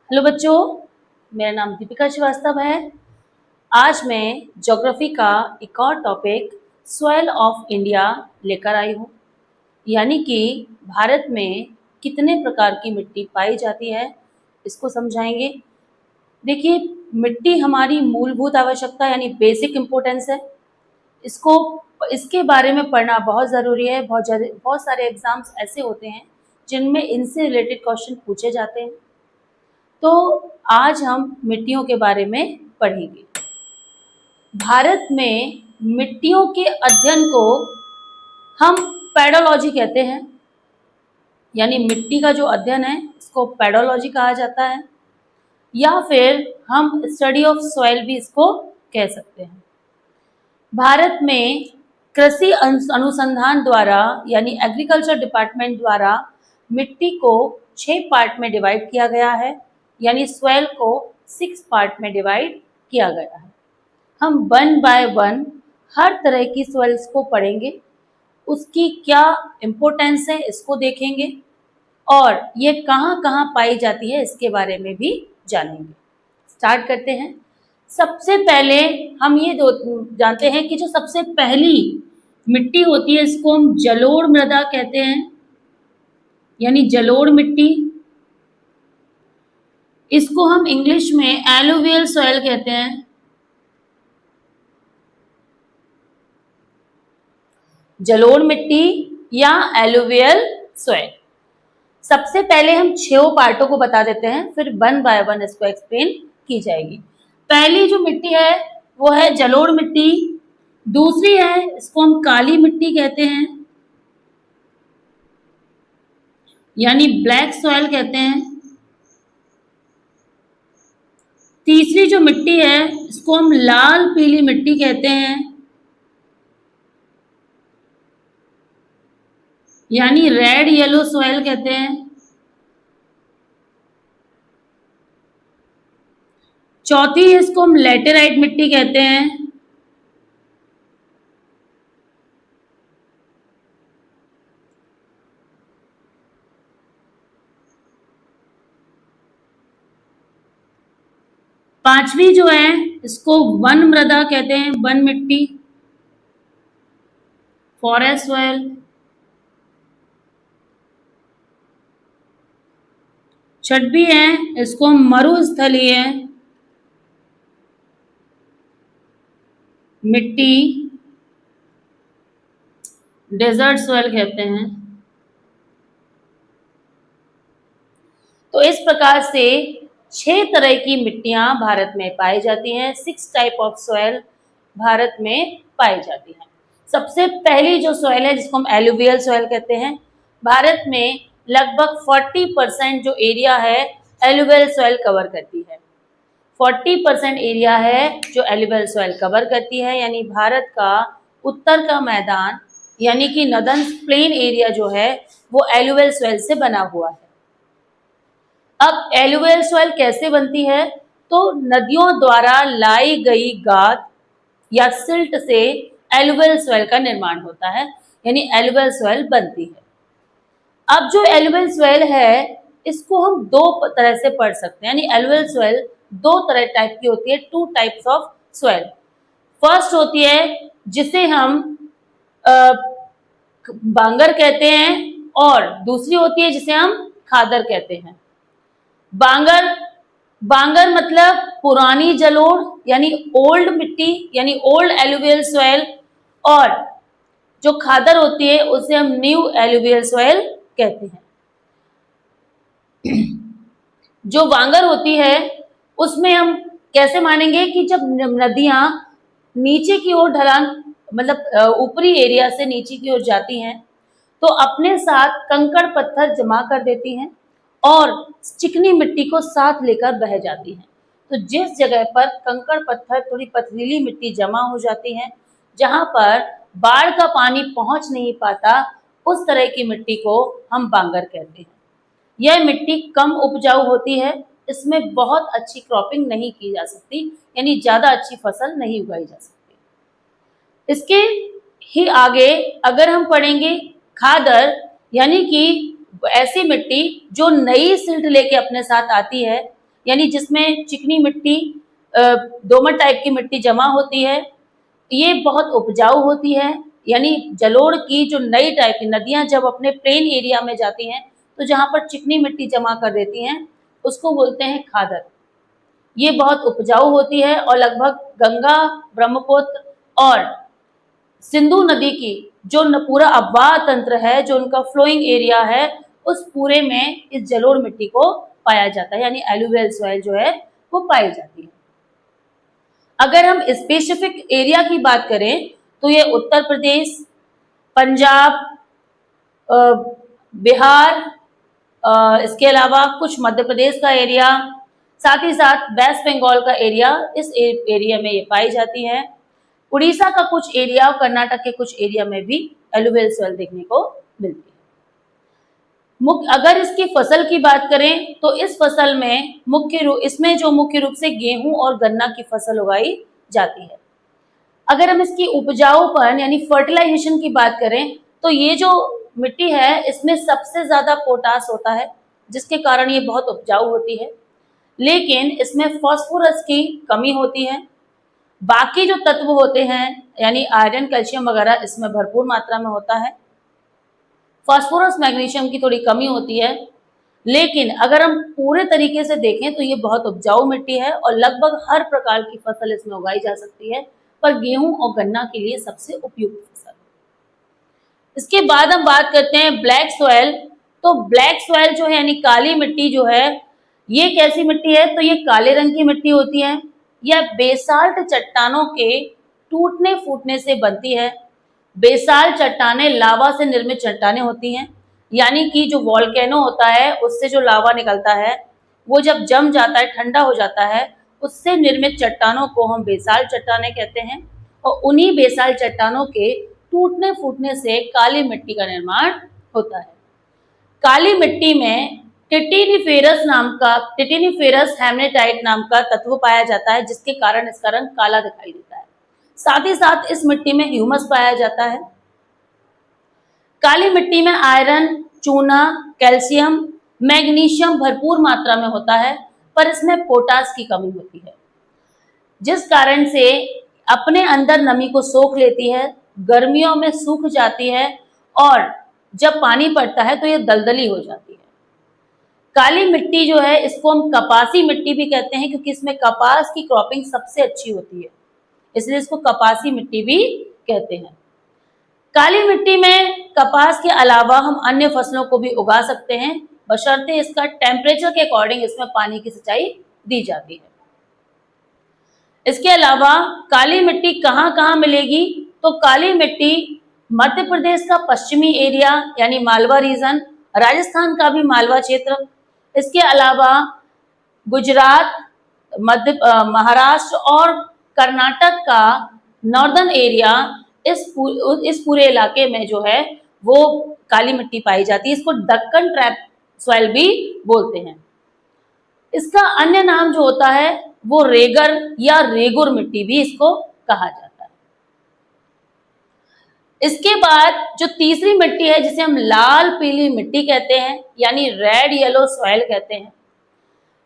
Hello बच्चों, मेरा नाम दीपिका श्रीवास्तव है। आज मैं ज्योग्राफी का एक और टॉपिक सॉइल ऑफ इंडिया लेकर आई हूँ। यानी कि भारत में कितने प्रकार की मिट्टी पाई जाती है, इसको समझाएंगे। देखिए, मिट्टी हमारी मूलभूत आवश्यकता यानी बेसिक इम्पोर्टेंस है। इसको इसके बारे में पढ़ना बहुत ज़रूरी है। बहुत सारे एग्जाम्स ऐसे होते हैं जिनमें इनसे रिलेटेड क्वेश्चन पूछे जाते हैं। तो आज हम मिट्टियों के बारे में पढ़ेंगे। भारत में मिट्टियों के अध्ययन को हम पेडोलॉजी कहते हैं, यानी मिट्टी का जो अध्ययन है इसको पेडोलॉजी कहा जाता है, या फिर हम स्टडी ऑफ सॉइल भी इसको कह सकते हैं। भारत में कृषि अनुसंधान द्वारा यानी एग्रीकल्चर डिपार्टमेंट द्वारा मिट्टी को 6 पार्ट में डिवाइड किया गया है, यानी सॉइल को 6 पार्ट में डिवाइड किया गया है। हम 1 बाय 1 हर तरह की सॉइल्स को पढ़ेंगे, उसकी क्या इम्पोर्टेंस है इसको देखेंगे, और ये कहाँ कहाँ पाई जाती है इसके बारे में भी जानेंगे। स्टार्ट करते हैं। सबसे पहले हम ये जानते हैं कि जो सबसे पहली मिट्टी होती है इसको हम जलोढ़ मृदा कहते हैं, यानी जलोढ़ मिट्टी। इसको हम इंग्लिश में एलुवियल सॉइल कहते हैं। जलोढ़ मिट्टी या एलुवियल सॉइल। सबसे पहले हम 6 पार्टों को बता देते हैं, फिर 1 बाय 1 इसको एक्सप्लेन की जाएगी। पहली जो मिट्टी है वो है जलोढ़ मिट्टी। दूसरी है, इसको हम काली मिट्टी कहते हैं, यानी ब्लैक सॉइल कहते हैं। तीसरी जो मिट्टी है इसको हम लाल पीली मिट्टी कहते हैं, यानी रेड येलो सॉइल कहते हैं। चौथी इसको हम लैटेराइट मिट्टी कहते हैं। पांचवी जो है इसको वन मृदा कहते हैं, वन मिट्टी, फॉरेस्ट सॉइल। छठवीं है इसको हम मरुस्थलीय मिट्टी, डेजर्ट सॉइल कहते हैं। तो इस प्रकार से 6 तरह की मिट्टियां भारत में पाई जाती हैं। 6 टाइप ऑफ सॉइल भारत में पाई जाती हैं। सबसे पहली जो सॉइल है जिसको हम एलुवियल सॉइल कहते हैं, भारत में लगभग 40% जो एरिया है एलुवियल सॉइल कवर करती है। 40% एरिया है जो एलुवियल सॉइल कवर करती है, यानी भारत का उत्तर का मैदान यानी कि नदन प्लेन एरिया जो है वो एलुवियल सॉइल से बना हुआ है। अब एलुवियल सॉइल कैसे बनती है? तो नदियों द्वारा लाई गई गाद या सिल्ट से एलुवियल सॉइल का निर्माण होता है, यानी एलुवियल सॉइल बनती है। अब जो एलुवियल सॉइल है इसको हम 2 तरह से पढ़ सकते हैं, यानी एलुवियल सॉइल 2 तरह टाइप की होती है, 2 टाइप्स ऑफ सॉइल। फर्स्ट होती है जिसे हम बांगर कहते हैं, और दूसरी होती है जिसे हम खादर कहते हैं। बांगर मतलब पुरानी जलोढ़ यानी ओल्ड मिट्टी, यानी ओल्ड एलुवियल सॉइल, और जो खादर होती है उसे हम न्यू एलुवियल सॉइल कहते हैं। जो बांगर होती है उसमें हम कैसे मानेंगे कि जब नदियां नीचे की ओर ढलान मतलब ऊपरी एरिया से नीचे की ओर जाती हैं तो अपने साथ कंकड़ पत्थर जमा कर देती हैं और चिकनी मिट्टी को साथ लेकर बह जाती हैं। तो जिस जगह पर कंकड़ पत्थर थोड़ी पथरीली मिट्टी जमा हो जाती है, जहां पर बाढ़ का पानी पहुंच नहीं पाता, उस तरह की मिट्टी को हम बांगर कहते हैं। यह मिट्टी कम उपजाऊ होती है, इसमें बहुत अच्छी क्रॉपिंग नहीं की जा सकती, यानी ज्यादा अच्छी फसल नहीं उगाई जा सकती। इसके ही आगे अगर हम पढ़ेंगे खादर, यानी कि ऐसी मिट्टी जो नई सिल्ट लेके अपने साथ आती है, यानी जिसमें चिकनी मिट्टी, दोमट टाइप की मिट्टी जमा होती है, ये बहुत उपजाऊ होती है। यानी जलोढ़ की जो नई टाइप की नदियां जब अपने प्लेन एरिया में जाती हैं तो जहां पर चिकनी मिट्टी जमा कर देती हैं उसको बोलते हैं खादर। ये बहुत उपजाऊ होती है और लगभग गंगा, ब्रह्मपुत्र और सिंधु नदी की जो पूरा अफवाह तंत्र है, जो उनका फ्लोइंग एरिया है, उस पूरे में इस जलोढ़ मिट्टी को पाया जाता है, यानी एलुवियल सॉइल जो है वो पाई जाती है। अगर हम स्पेसिफिक एरिया की बात करें तो ये उत्तर प्रदेश, पंजाब, बिहार, इसके अलावा कुछ मध्य प्रदेश का एरिया, साथ ही साथ वेस्ट बंगाल का एरिया, इस एरिया में ये पाई जाती है। उड़ीसा का कुछ एरिया और कर्नाटक के कुछ एरिया में भी एलुवियल सॉइल देखने को मिलती है। अगर इसकी फसल की बात करें तो इस फसल में इसमें जो मुख्य रूप से गेहूं और गन्ना की फसल उगाई जाती है। अगर हम इसकी उपजाऊपन यानी फर्टिलाइजेशन की बात करें तो ये जो मिट्टी है इसमें सबसे ज्यादा पोटास होता है, जिसके कारण ये बहुत उपजाऊ होती है। लेकिन इसमें फास्फोरस की कमी होती है। बाकी जो तत्व होते हैं यानी आयरन, कैल्शियम वगैरह इसमें भरपूर मात्रा में होता है। फास्फोरस, मैग्नीशियम की थोड़ी कमी होती है। लेकिन अगर हम पूरे तरीके से देखें तो ये बहुत उपजाऊ मिट्टी है और लगभग हर प्रकार की फसल इसमें उगाई जा सकती है, पर गेहूं और गन्ना के लिए सबसे उपयुक्त फसल। इसके बाद हम बात करते हैं ब्लैक सॉइल। तो ब्लैक सॉइल जो है यानी काली मिट्टी जो है, ये कैसी मिट्टी है? तो ये काले रंग की मिट्टी होती है। यह बेसाल्ट चट्टानों के टूटने फूटने से बनती है। बेसाल्ट चट्टानें लावा से निर्मित चट्टानें होती हैं, यानी कि जो वॉल्केनो होता है उससे जो लावा निकलता है वो जब जम जाता है, ठंडा हो जाता है, उससे निर्मित चट्टानों को हम बेसाल्ट चट्टानें कहते हैं। और उन्हीं बेसाल्ट चट्टानों के टूटने फूटने से काली मिट्टी का निर्माण होता है। काली मिट्टी में टिटिनिफेरस हेमनेटाइट नाम का तत्व पाया जाता है, जिसके कारण इसका रंग काला दिखाई देता है। साथ ही साथ इस मिट्टी में ह्यूमस पाया जाता है। काली मिट्टी में आयरन, चूना, कैल्शियम, मैग्नीशियम भरपूर मात्रा में होता है, पर इसमें पोटास की कमी होती है, जिस कारण से अपने अंदर नमी को सोख लेती है, गर्मियों में सूख जाती है और जब पानी पड़ता है तो ये दलदली हो जाती है। काली मिट्टी जो है इसको हम कपासी मिट्टी भी कहते हैं, क्योंकि इसमें कपास की क्रॉपिंग सबसे अच्छी होती है, इसलिए इसको कपासी मिट्टी भी कहते हैं। काली मिट्टी में कपास के अलावा हम अन्य फसलों को भी उगा सकते हैं, बशर्ते इसका टेम्परेचर के अकॉर्डिंग इसमें पानी की सिंचाई दी जाती है। इसके अलावा काली मिट्टी कहाँ कहाँ मिलेगी? तो काली मिट्टी मध्य प्रदेश का पश्चिमी एरिया यानी मालवा रीजन, राजस्थान का भी मालवा क्षेत्र, इसके अलावा गुजरात, महाराष्ट्र और कर्नाटक का नॉर्दर्न एरिया, इस पूरे इलाके में जो है वो काली मिट्टी पाई जाती है। इसको दक्कन ट्रैप सॉइल भी बोलते हैं। इसका अन्य नाम जो होता है वो रेगर या रेगुर मिट्टी भी इसको कहा जाता है। इसके बाद जो तीसरी मिट्टी है जिसे हम लाल पीली मिट्टी कहते हैं, यानी रेड येलो सॉइल कहते हैं।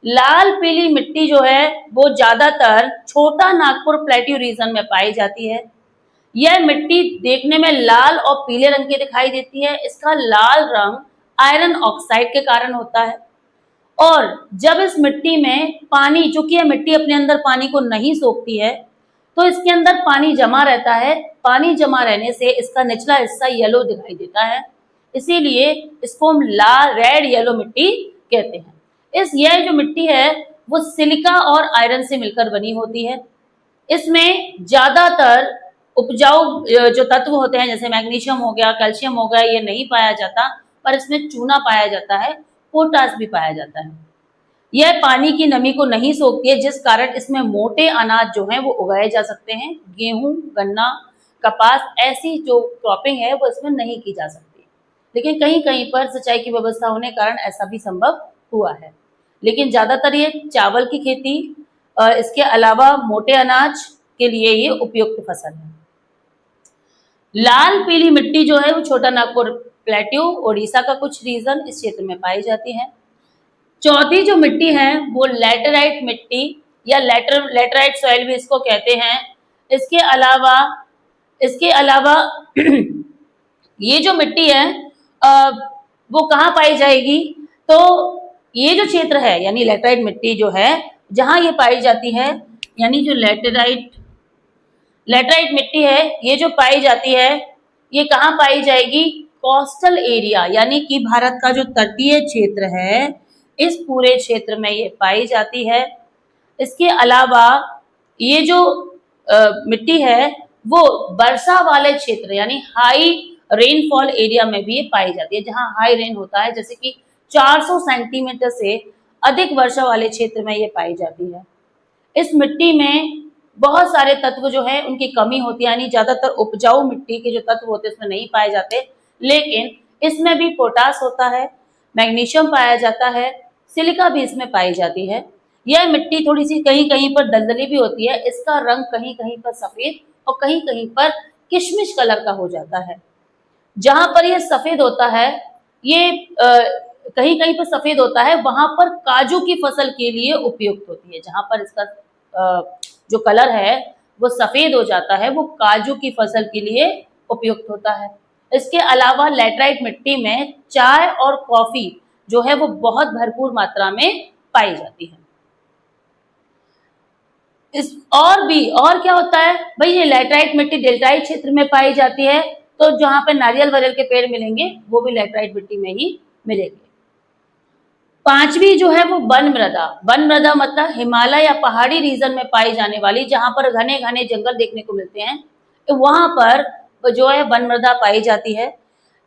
लाल पीली मिट्टी जो है वो ज्यादातर छोटा नागपुर प्लेट्यू रीजन में पाई जाती है। यह मिट्टी देखने में लाल और पीले रंग की दिखाई देती है। इसका लाल रंग आयरन ऑक्साइड के कारण होता है। और जब इस मिट्टी में पानी, चूंकि यह मिट्टी अपने अंदर पानी को नहीं सोखती है, तो इसके अंदर पानी जमा रहता है। पानी जमा रहने से इसका निचला हिस्सा येलो दिखाई देता है, इसीलिए इसको हम लाल रेड येलो मिट्टी कहते हैं। यह जो मिट्टी है वो सिलिका और आयरन से मिलकर बनी होती है। इसमें ज्यादातर उपजाऊ जो तत्व होते हैं जैसे मैग्नीशियम हो गया, कैल्शियम हो गया, ये नहीं पाया जाता, पर इसमें चूना पाया जाता है, पोटास भी पाया जाता है। यह पानी की नमी को नहीं सोखती है, जिस कारण इसमें मोटे अनाज जो हैं वो उगाए जा सकते हैं। गेहूं, गन्ना, कपास, ऐसी जो क्रॉपिंग है वो इसमें नहीं की जा सकती, लेकिन कहीं कहीं पर सिंचाई की व्यवस्था होने के कारण ऐसा भी संभव हुआ है। लेकिन ज्यादातर ये चावल की खेती, इसके अलावा मोटे अनाज के लिए ये उपयुक्त फसल है। लाल पीली मिट्टी जो है वो छोटा नागपुर प्लेट्यू, उड़ीसा का कुछ रीजन इस क्षेत्र में पाई जाती है। चौथी जो मिट्टी है वो लैटेराइट मिट्टी या लैटेराइट सॉइल भी इसको कहते हैं। इसके अलावा इसके अलावा ये जो मिट्टी है वो कहाँ पाई जाएगी? तो ये जो क्षेत्र है यानी लैटेराइट मिट्टी जो है जहां ये पाई जाती है, यानी जो लैटेराइट मिट्टी है ये जो पाई जाती है ये कहाँ पाई जाएगी? कोस्टल एरिया यानी कि भारत का जो तटीय क्षेत्र है इस पूरे क्षेत्र में ये पाई जाती है। इसके अलावा ये जो मिट्टी है वो वर्षा वाले क्षेत्र यानी हाई रेनफॉल एरिया में भी ये पाई जाती है, जहां हाई रेन होता है, जैसे कि 400 सेंटीमीटर से अधिक वर्षा वाले क्षेत्र में ये पाई जाती है। इस मिट्टी में बहुत सारे तत्व जो है उनकी कमी होती है, यानी ज्यादातर उपजाऊ मिट्टी के जो तत्व होते हैं उसमें नहीं पाए जाते, लेकिन इसमें भी पोटास होता है, मैग्नीशियम पाया जाता है, सिलिका भी इसमें पाई जाती है। यह मिट्टी थोड़ी सी कहीं कहीं पर दलदली भी होती है, इसका रंग कहीं कहीं पर सफेद और कहीं कहीं पर किशमिश कलर का हो जाता है। जहां पर यह सफेद होता है, ये कहीं कहीं पर सफेद होता है, वहां पर काजू की फसल के लिए उपयुक्त होती है। जहां पर इसका जो कलर है वो सफेद हो जाता है, वो काजू की फसल के लिए उपयुक्त होता है। इसके अलावा लैटेराइट मिट्टी में चाय और कॉफी जो है वो बहुत भरपूर मात्रा में पाई जाती है। और क्या होता है भाई, ये लैटेराइट मिट्टी डेल्टाइट क्षेत्र में पाई जाती है, तो जहां पर नारियल वरियल के पेड़ मिलेंगे वो भी लैटेराइट मिट्टी में ही मिलेंगे। पांचवी जो है वो वन मृदा मतलब हिमालय या पहाड़ी रीजन में पाई जाने वाली, जहां पर घने घने जंगल देखने को मिलते हैं, तो वहां पर जो है वन मृदा पाई जाती है।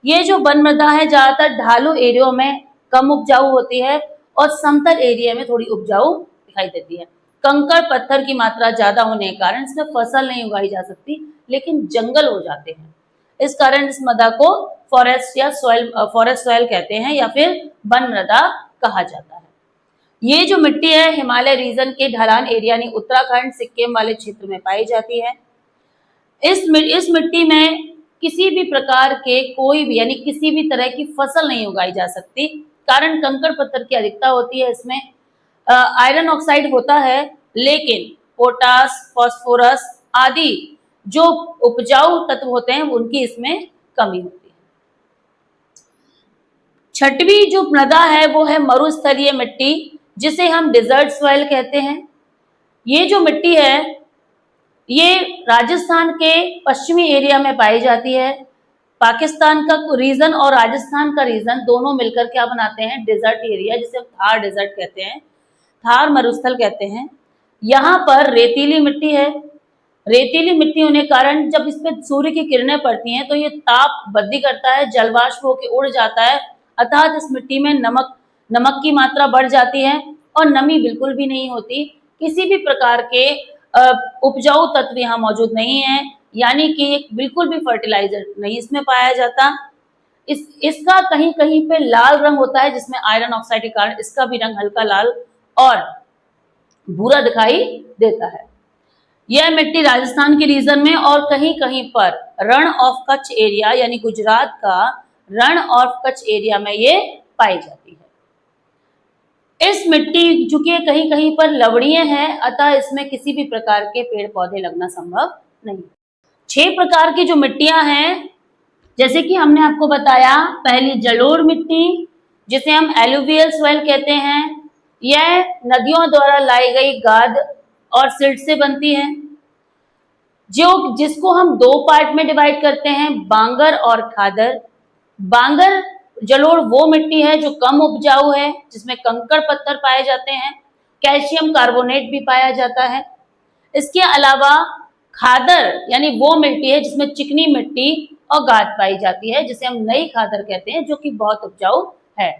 ये जो वन मृदा है ज्यादातर ढालू एरियो में कम उपजाऊ होती है और समतल एरिया में थोड़ी उपजाऊ दिखाई देती है। कंकड़ पत्थर की मात्रा ज्यादा होने के कारण इसमें फसल नहीं उगाई जा सकती, लेकिन जंगल हो जाते हैं। इस कारण इस मृदा को फॉरेस्ट सॉइल कहते हैं या फिर वन मृदा कहा जाता है। ये जो मिट्टी है हिमालय रीजन के ढलान एरिया यानी उत्तराखंड सिक्किम वाले क्षेत्र में पाई जाती है। इस मिट्टी में किसी भी प्रकार के कोई भी यानी किसी भी तरह की फसल नहीं उगाई जा सकती, कारण कंकड़ पत्थर की अधिकता होती है। इसमें आयरन ऑक्साइड होता है, लेकिन पोटास, फास्फोरस आदि जो उपजाऊ तत्व होते हैं उनकी इसमें कमी होती है। छठवीं जो मृदा है वो है मरुस्थलीय मिट्टी, जिसे हम डिजर्ट सॉइल कहते हैं। ये जो मिट्टी है ये राजस्थान के पश्चिमी एरिया में पाई जाती है। पाकिस्तान का रीजन और राजस्थान का रीजन दोनों मिलकर क्या बनाते हैं? डेजर्ट एरिया, जिसे हम थार डेजर्ट कहते हैं, थार मरुस्थल कहते हैं। यहाँ पर रेतीली मिट्टी है। रेतीली मिट्टी होने के कारण जब इस पे सूर्य की किरणें पड़ती हैं तो ये ताप वृद्धि करता है, जलवाष्प होकर उड़ जाता है, अर्थात इस मिट्टी में नमक की मात्रा बढ़ जाती है और नमी बिल्कुल भी नहीं होती। किसी भी प्रकार के उपजाऊ तत्व यहाँ मौजूद नहीं है, यानी कि एक बिल्कुल भी फर्टिलाइजर नहीं इसमें पाया जाता। इसका कहीं कहीं पे लाल रंग होता है, जिसमें आयरन ऑक्साइड के कारण इसका भी रंग हल्का लाल और भूरा दिखाई देता है। यह मिट्टी राजस्थान के रीजन में और कहीं कहीं पर रण ऑफ कच्छ एरिया यानी गुजरात का रण ऑफ कच्छ एरिया में ये पाई जाती है। इस मिट्टी चूंकि कहीं कहीं पर लवणीय है, अतः इसमें किसी भी प्रकार के पेड़ पौधे लगना संभव नहीं। 6 प्रकार की जो मिट्टियां हैं, जैसे कि हमने आपको बताया, पहली जलोढ़ मिट्टी जिसे हम एलुवियल सॉइल कहते हैं, यह नदियों द्वारा लाई गई गाद और सिल्ट से बनती है, जिसको हम 2 पार्ट में डिवाइड करते हैं, बांगर और खादर। बांगर जलोढ़ वो मिट्टी है जो कम उपजाऊ है, जिसमें कंकड़ पत्थर पाए जाते हैं, कैल्शियम कार्बोनेट भी पाया जाता है। इसके अलावा खादर यानी वो मिट्टी है जिसमें चिकनी मिट्टी और गाद पाई जाती है, जिसे हम नई खादर कहते हैं, जो कि बहुत उपजाऊ है।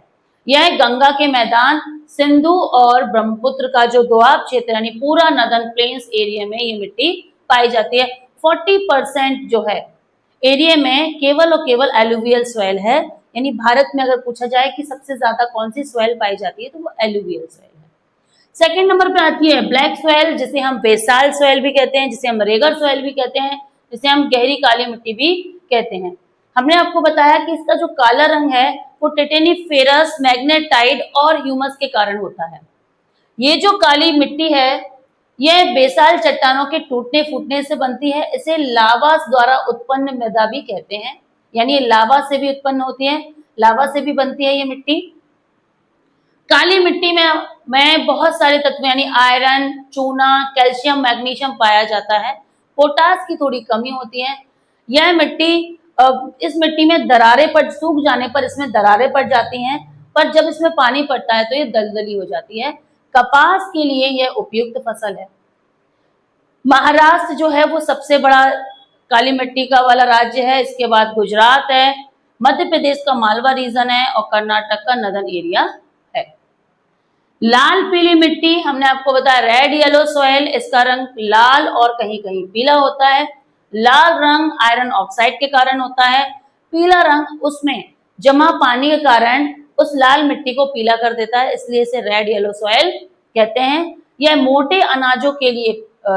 यह गंगा के मैदान, सिंधु और ब्रह्मपुत्र का जो दोआब क्षेत्र यानी पूरा नदन प्लेन्स एरिया में ये मिट्टी पाई जाती है। 40% जो है एरिया में केवल और केवल एलुवियल सॉइल है, यानी भारत में अगर पूछा जाए कि सबसे ज्यादा कौन सी सॉइल पाई जाती है तो वो एलुवियल सॉइल है। सेकंड नंबर पे आती है ब्लैक सॉइल, जिसे हम बेसाल सॉइल भी कहते हैं, जिसे हम रेगर सॉइल भी कहते हैं, जिसे हम गहरी काली मिट्टी भी कहते हैं। हमने आपको बताया कि इसका जो काला रंग है वो टिटेनिफेरस, मैग्नेटाइट और ह्यूमस के कारण होता है। ये जो काली मिट्टी है यह बेसाल चट्टानों के टूटने फूटने से बनती है। इसे लावा द्वारा उत्पन्न मृदा भी कहते हैं, यानी ये लावा से भी उत्पन्न होती है, लावा से भी बनती है ये मिट्टी। काली मिट्टी में बहुत सारे तत्व यानी आयरन, चूना, कैल्शियम, मैग्नीशियम पाया जाता है। पोटास की थोड़ी कमी होती है। यह मिट्टी इस मिट्टी में दरारें पड़ सूख जाने पर इसमें दरारें पड़ जाती हैं, पर जब इसमें पानी पड़ता है तो ये दलदली हो जाती है। कपास के लिए यह उपयुक्त फसल है। महाराष्ट्र जो है वो सबसे बड़ा काली मिट्टी का वाला राज्य है। इसके बाद गुजरात है, मध्य प्रदेश का मालवा रीजन है और कर्नाटक का नदर्न एरिया है। लाल पीली मिट्टी हमने आपको बताया, रेड येलो सॉइल, इसका रंग लाल और कहीं कहीं पीला होता है। लाल रंग आयरन ऑक्साइड के कारण होता है। पीला रंग उसमें जमा पानी के कारण उस लाल मिट्टी को पीला कर देता है, इसलिए इसे रेड येलो सॉइल कहते हैं। यह मोटे अनाजों के लिए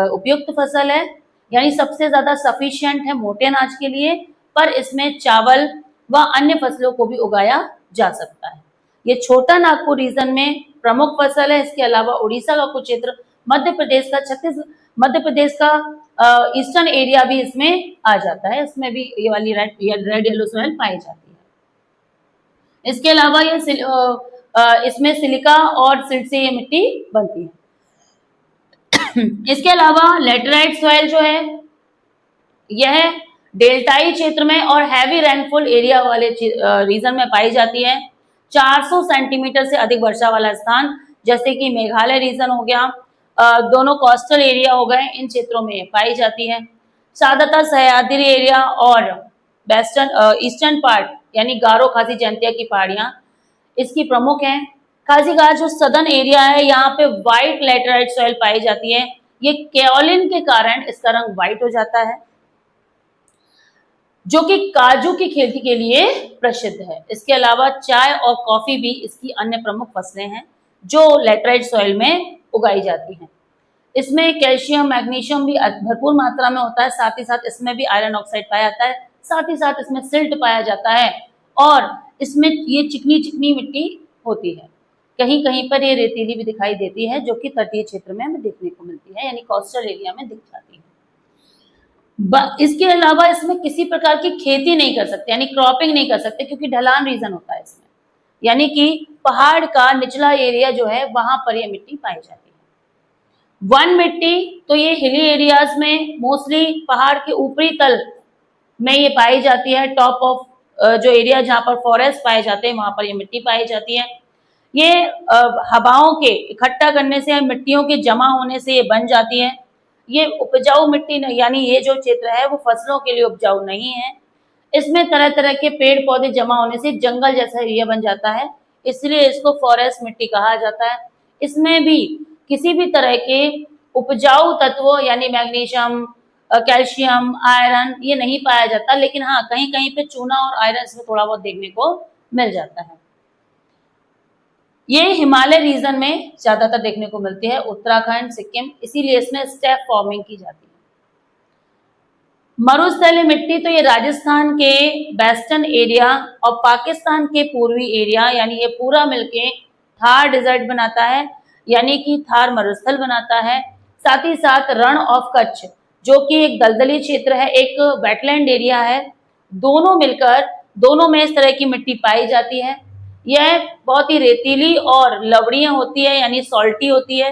उपयुक्त फसल है, यानी सबसे ज्यादा सफिशिएंट है मोटे अनाज के लिए, पर इसमें चावल व अन्य फसलों को भी उगाया जा सकता है। ये छोटा नागपुर रीजन में प्रमुख फसल है। इसके अलावा उड़ीसा का कुछ क्षेत्र, मध्य प्रदेश का ईस्टर्न एरिया भी इसमें आ जाता है। इसमें भी ये वाली रेड येलो सॉइल पाई जाती है। इसके अलावा इसमें सिलिका और सिल्ट से ये मिट्टी बनती है। इसके अलावा लेटराइट सॉइल जो है यह डेल्टाई क्षेत्र में और हैवी रेनफॉल एरिया वाले रीजन में पाई जाती है। 400 सेंटीमीटर से अधिक वर्षा वाला स्थान जैसे कि मेघालय रीजन हो गया, दोनों कोस्टल एरिया हो गए, इन क्षेत्रों में पाई जाती है। ज्यादातर सह्याद्री एरिया और वेस्टर्न ईस्टर्न पार्ट यानी गारो, खासी, जैंतिया की पहाड़ियां इसकी प्रमुख हैं। खासीघाट जो सदर्न एरिया है यहाँ पे व्हाइट लेटराइट सॉइल पाई जाती है। ये केओलिन के कारण इसका रंग व्हाइट हो जाता है, जो कि काजू की खेती के लिए प्रसिद्ध है। इसके अलावा चाय और कॉफी भी इसकी अन्य प्रमुख फसलें हैं जो लेटराइट सॉइल में उगाई जाती हैं। इसमें कैल्शियम, मैग्नीशियम भी भरपूर मात्रा में होता है, साथ ही साथ इसमें भी आयरन ऑक्साइड पाया जाता है, साथ ही साथ इसमें सिल्ट पाया जाता है और इसमें ये चिकनी चिकनी मिट्टी होती है। कहीं कहीं पर ये रेतीली भी दिखाई देती है, जो कि तटीय क्षेत्र में हमें देखने को मिलती है, यानी कोस्टल एरिया में दिख जाती है। इसके अलावा इसमें किसी प्रकार की खेती नहीं कर सकते, यानी क्रॉपिंग नहीं कर सकते, क्योंकि ढलान रीजन होता है इसमें, यानी कि पहाड़ का निचला एरिया जो है वहां पर ये मिट्टी पाई जाती है। वन मिट्टी तो ये हिली एरियाज में मोस्टली पहाड़ के ऊपरी तल में ये पाई जाती है। टॉप ऑफ जो एरिया जहाँ पर फॉरेस्ट पाए जाते हैं वहां पर ये मिट्टी पाई जाती है। ये हवाओं के इकट्ठा करने से, मिट्टियों के जमा होने से ये बन जाती है। ये उपजाऊ मिट्टी नहीं, यानी ये जो क्षेत्र है वो फसलों के लिए उपजाऊ नहीं है। इसमें तरह तरह के पेड़ पौधे जमा होने से जंगल जैसा एरिया बन जाता है, इसलिए इसको फॉरेस्ट मिट्टी कहा जाता है। इसमें भी किसी भी तरह के उपजाऊ तत्वों यानी मैग्नीशियम, कैल्शियम, आयरन ये नहीं पाया जाता, लेकिन हाँ कहीं कहीं पे चूना और आयरन इसमें थोड़ा बहुत देखने को मिल जाता है। ये हिमालय रीजन में ज्यादातर देखने को मिलती है, उत्तराखंड, सिक्किम, इसीलिए इसमें स्टेप फॉर्मिंग की जाती है। मरुस्थलीय मिट्टी तो ये राजस्थान के वेस्टर्न एरिया और पाकिस्तान के पूर्वी एरिया, यानी ये पूरा मिलके थार डिजर्ट बनाता है, यानी कि थार मरुस्थल बनाता है। साथ ही साथ रण ऑफ कच्छ जो कि एक दलदली क्षेत्र है, एक वेटलैंड एरिया है, दोनों में इस तरह की मिट्टी पाई जाती है। यह बहुत ही रेतीली और लवणीय होती है, यानी सॉल्टी होती है।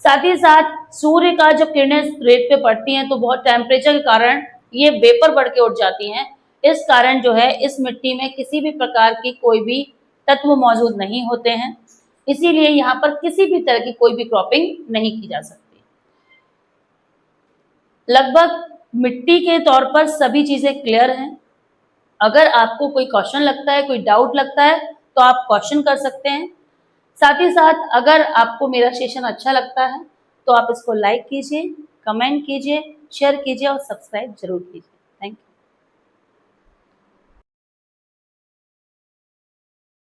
साथ ही साथ सूर्य का जब किरणें रेत पे पड़ती हैं तो बहुत टेम्परेचर के कारण ये वेपर बढ़ के उठ जाती हैं। इस कारण जो है इस मिट्टी में किसी भी प्रकार की कोई भी तत्व मौजूद नहीं होते हैं, इसीलिए यहाँ पर किसी भी तरह की कोई भी क्रॉपिंग नहीं की जा सकती। लगभग मिट्टी के तौर पर सभी चीजें क्लियर हैं। अगर आपको कोई क्वेश्चन लगता है, कोई डाउट लगता है तो आप क्वेश्चन कर सकते हैं। साथ ही साथ अगर आपको मेरा सेशन अच्छा लगता है तो आप इसको लाइक कीजिए, कमेंट कीजिए, शेयर कीजिए और सब्सक्राइब जरूर कीजिए।